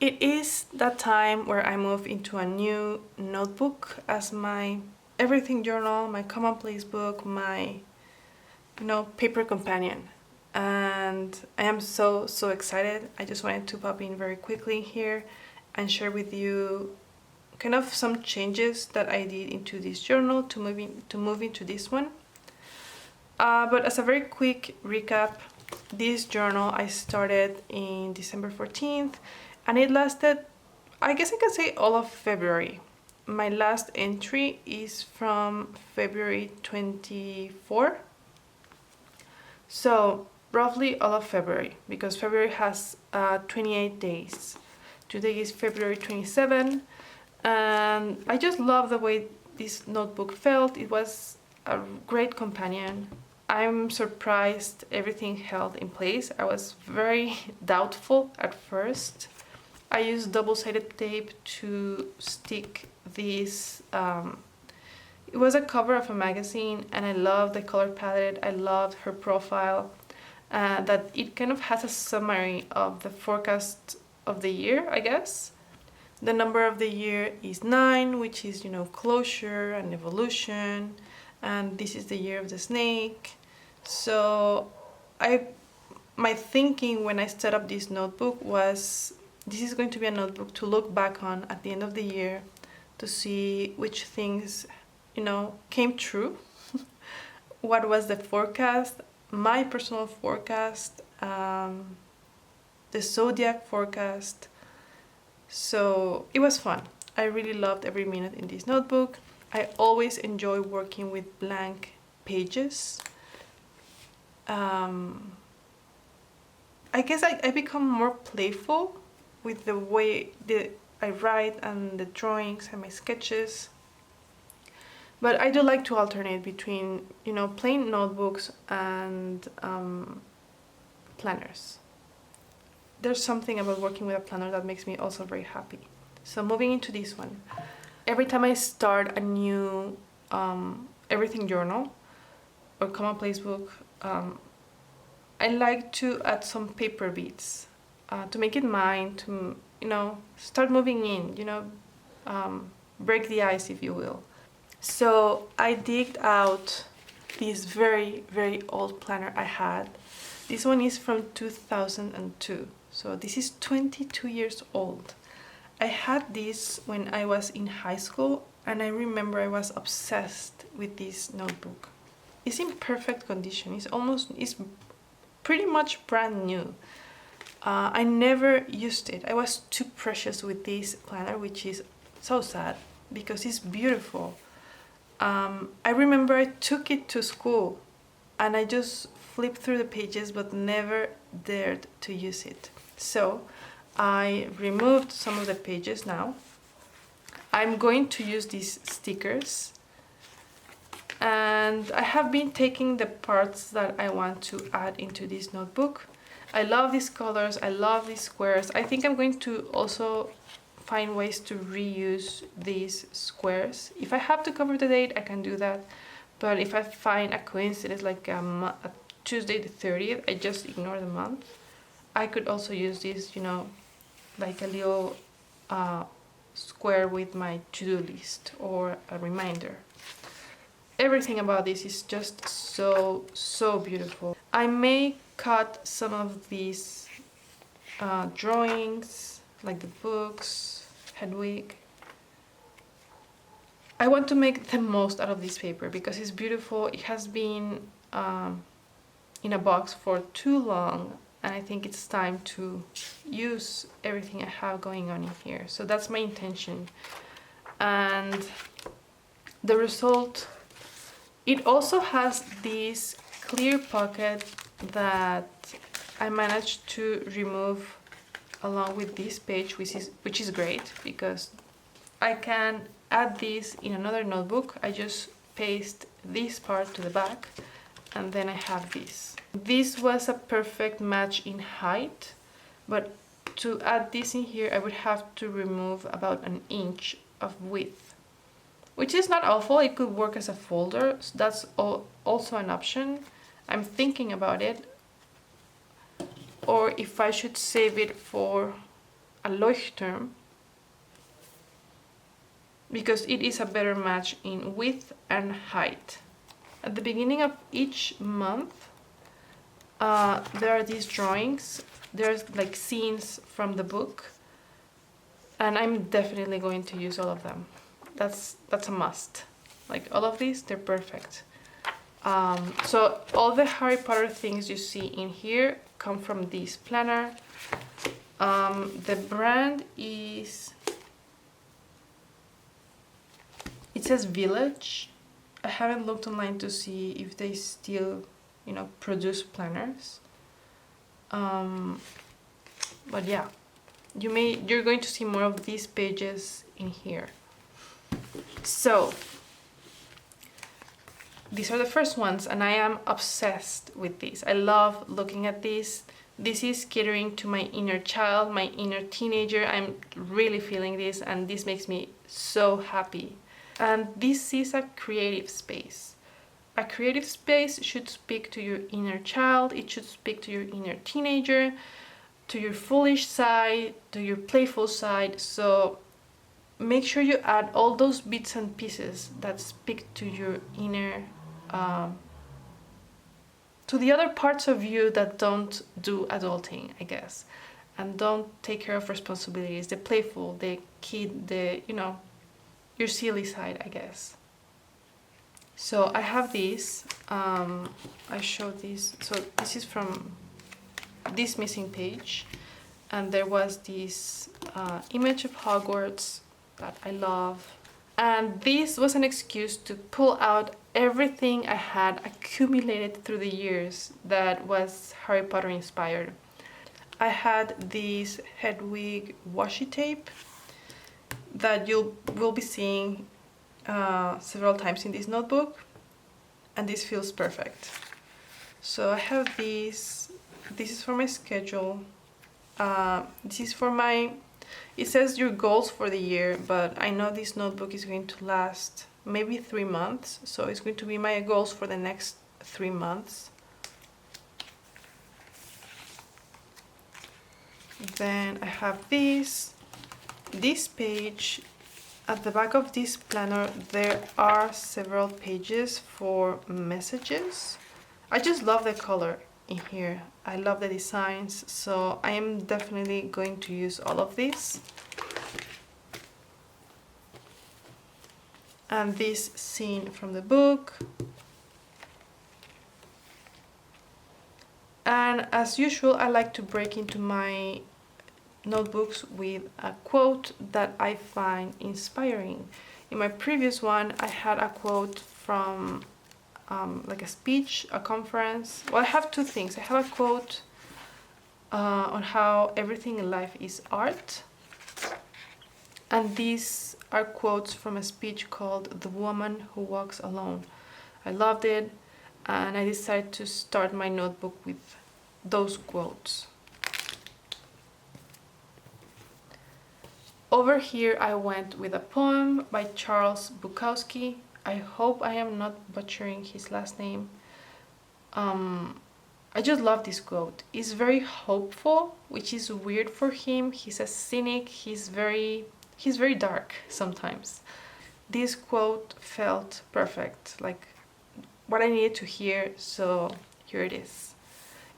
It is that time where I move into a new notebook as my everything journal, my Commonplace book, my paper companion. And I am so excited. I just wanted to pop in very quickly here and share with you kind of some changes that I did into this journal to move into this one. But as a very quick recap, this journal I started in December 14th and it lasted, I guess I can say, all of February. My last entry is from February 24. So roughly all of February, because February has 28 days. Today is February 27, and I just love the way this notebook felt. It was a great companion. I'm surprised everything held in place. I was very doubtful at first. I used double-sided tape to stick this. It was a cover of a magazine, and I loved the color palette. I loved her profile. That it kind of has a summary of the forecast of the year, I guess. The number of the year is 9, which is, closure and evolution. And this is the year of the snake. So my thinking when I set up this notebook was, this is going to be a notebook to look back on at the end of the year to see which things, came true. What was the forecast, my personal forecast, the zodiac forecast. So it was fun. I really loved every minute in this notebook. I always enjoy working with blank pages. I guess I become more playful with the way I write and the drawings and my sketches. But I do like to alternate between, plain notebooks and planners. There's something about working with a planner that makes me also very happy. So moving into this one, every time I start a new everything journal or Commonplace book, I like to add some paper beads to make it mine, to start moving in, break the ice, if you will. So I digged out this very, very old planner I had. This one is from 2002. So this is 22 years old. I had this when I was in high school, and I remember I was obsessed with this notebook. It's in perfect condition. It's pretty much brand new. I never used it. I was too precious with this planner, which is so sad because it's beautiful. I remember I took it to school and I just flipped through the pages but never dared to use it. So I removed some of the pages now. I'm going to use these stickers, and I have been taking the parts that I want to add into this notebook. I love these colors, I love these squares. I think I'm going to also find ways to reuse these squares. If I have to cover the date, I can do that. But if I find a coincidence like a Tuesday the 30th, I just ignore the month. I could also use this, like a little square with my to-do list or a reminder. Everything about this is just so beautiful. I may cut some of these drawings, like the books, Hedwig. I want to make the most out of this paper because it's beautiful. It has been in a box for too long, and I think it's time to use everything I have going on in here. So that's my intention. And the result, it also has this clear pocket that I managed to remove along with this page, which is great because I can add this in another notebook. I just paste this part to the back, and then I have this. This was a perfect match in height, but to add this in here I would have to remove about an inch of width, which is not awful. It could work as a folder, so that's also an option. I'm thinking about it, or if I should save it for a Leuchtturm because it is a better match in width and height. At the beginning of each month, there are these drawings. There's like scenes from the book, and I'm definitely going to use all of them. That's a must. Like all of these, they're perfect. So all the Harry Potter things you see in here come from this planner. The brand is, it says Village. I haven't looked online to see if they still, you know, produce planners. But yeah, you're going to see more of these pages in here. So these are the first ones, and I am obsessed with these. I love looking at these. This is catering to my inner child, my inner teenager. I'm really feeling this, and this makes me so happy. And this is a creative space. A creative space should speak to your inner child. It should speak to your inner teenager, to your foolish side, to your playful side. So make sure you add all those bits and pieces that speak to your inner, to the other parts of you that don't do adulting, I guess, and don't take care of responsibilities, the playful, the kid, the, you know, your silly side, I guess. So I have these, I showed these, so this is from this missing page, and there was this image of Hogwarts that I love, and this was an excuse to pull out everything I had accumulated through the years that was Harry Potter inspired. I had this Hedwig washi tape that you will be seeing several times in this notebook, and this feels perfect. So I have these. This is for my schedule. This is for my, it says your goals for the year, but I know this notebook is going to last maybe 3 months, so it's going to be my goals for the next 3 months. Then I have this page. At the back of this planner there are several pages for messages. I just love the color in here. I love the designs, so I am definitely going to use all of these. And this scene from the book. And as usual, I like to break into my notebooks with a quote that I find inspiring. In my previous one, I had a quote from like a speech, a conference. Well, I have two things. I have a quote on how everything in life is art, and these are quotes from a speech called The Woman Who Walks Alone. I loved it, and I decided to start my notebook with those quotes. Over here I went with a poem by Charles Bukowski. I hope I am not butchering his last name. I just love this quote. It's very hopeful, which is weird for him. He's a cynic, he's very dark sometimes. This quote felt perfect, like what I needed to hear, so here it is.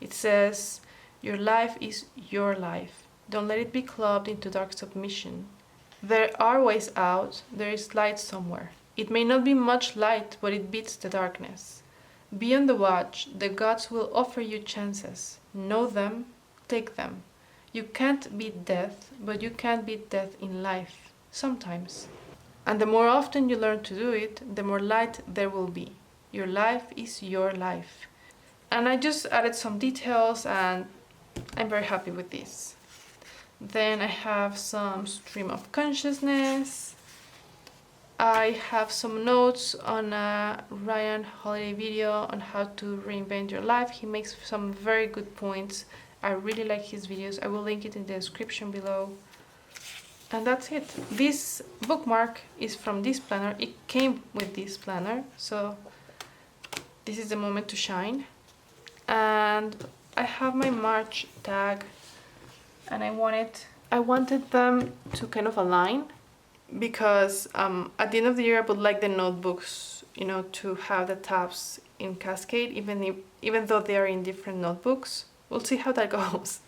It says, "Your life is your life. Don't let it be clubbed into dark submission. There are ways out, there is light somewhere. It may not be much light, but it beats the darkness. Be on the watch, the gods will offer you chances. Know them, take them. You can't beat death, but you can beat death in life, sometimes. And the more often you learn to do it, the more light there will be. Your life is your life." And I just added some details, and I'm very happy with this. Then I have some stream of consciousness. I have some notes on a Ryan Holiday video on how to reinvent your life. He makes some very good points. I really like his videos. I will link it in the description below. And that's it. This bookmark is from this planner. It came with this planner, so this is the moment to shine. And I have my March tag, and I I wanted them to kind of align because at the end of the year I would like the notebooks, you know, to have the tabs in cascade, even though they are in different notebooks. We'll see how that goes.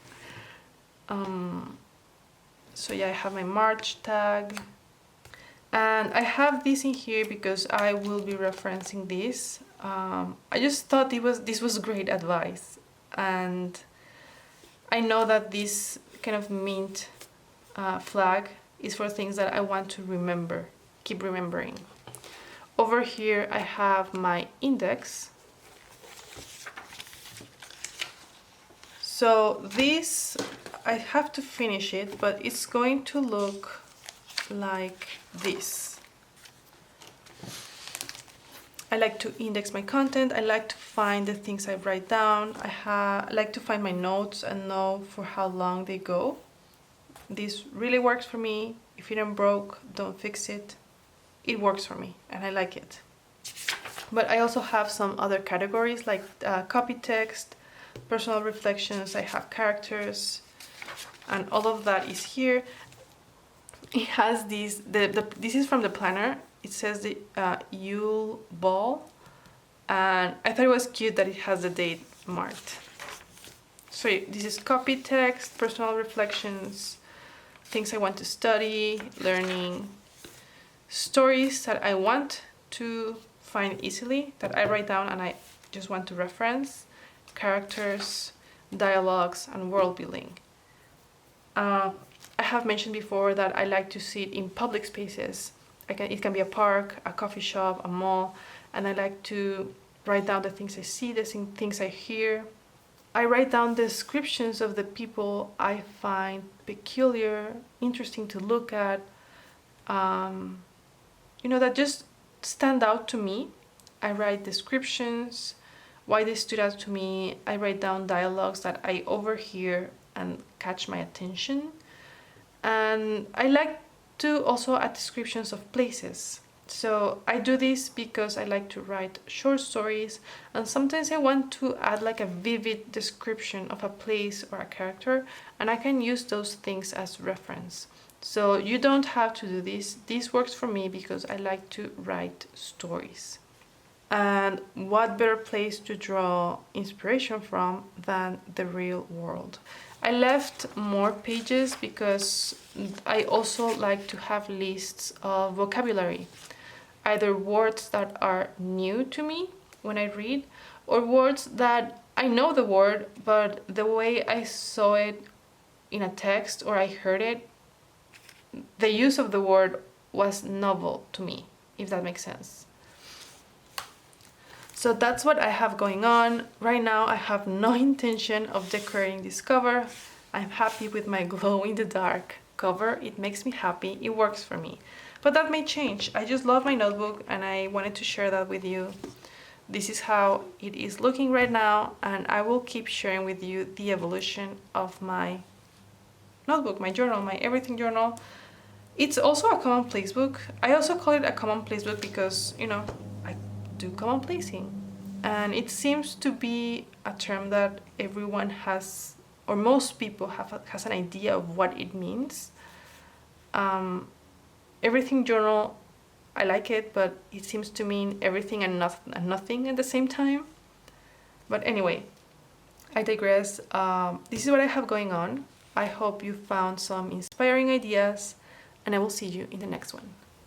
So yeah, I have my March tag, and I have this in here because I will be referencing this. I just thought this was great advice, and I know that this kind of mint flag is for things that I want to remember, keep remembering. Over here I have my index. So this, I have to finish it, but it's going to look like this. I like to index my content. I like to find the things I write down. I like to find my notes and know for how long they go. This really works for me. If it ain't broke, don't fix it. It works for me and I like it. But I also have some other categories like copy text, personal reflections, I have characters, and all of that is here. It has these, this is from the planner. It says the Yule Ball, and I thought it was cute that it has the date marked. So this is copy text, personal reflections, things I want to study, learning, stories that I want to find easily, that I write down and I just want to reference, characters, dialogues, and world building. I have mentioned before that I like to sit in public spaces. It can be a park, a coffee shop, a mall, and I like to write down the things I see, the things I hear. I write down descriptions of the people I find peculiar, interesting to look at, you know, that just stand out to me. I write descriptions, why they stood out to me. I write down dialogues that I overhear and catch my attention. And I like to also add descriptions of places. So I do this because I like to write short stories, and sometimes I want to add like a vivid description of a place or a character, and I can use those things as reference. So you don't have to do this. This works for me because I like to write stories. And what better place to draw inspiration from than the real world? I left more pages because I also like to have lists of vocabulary, either words that are new to me when I read, or words that I know the word, but the way I saw it in a text or I heard it, the use of the word was novel to me, if that makes sense. So that's what I have going on. Right now I have no intention of decorating this cover. I'm happy with my glow in the dark cover. It makes me happy, it works for me. But that may change. I just love my notebook and I wanted to share that with you. This is how it is looking right now, and I will keep sharing with you the evolution of my notebook, my journal, my everything journal. It's also a commonplace book. I also call it a commonplace book because, you know, I do commonplacing. And it seems to be a term that everyone has, or most people has an idea of what it means. Everything journal, I like it, but it seems to mean everything and nothing at the same time. But anyway, I digress. This is what I have going on. I hope you found some inspiring ideas, and I will see you in the next one.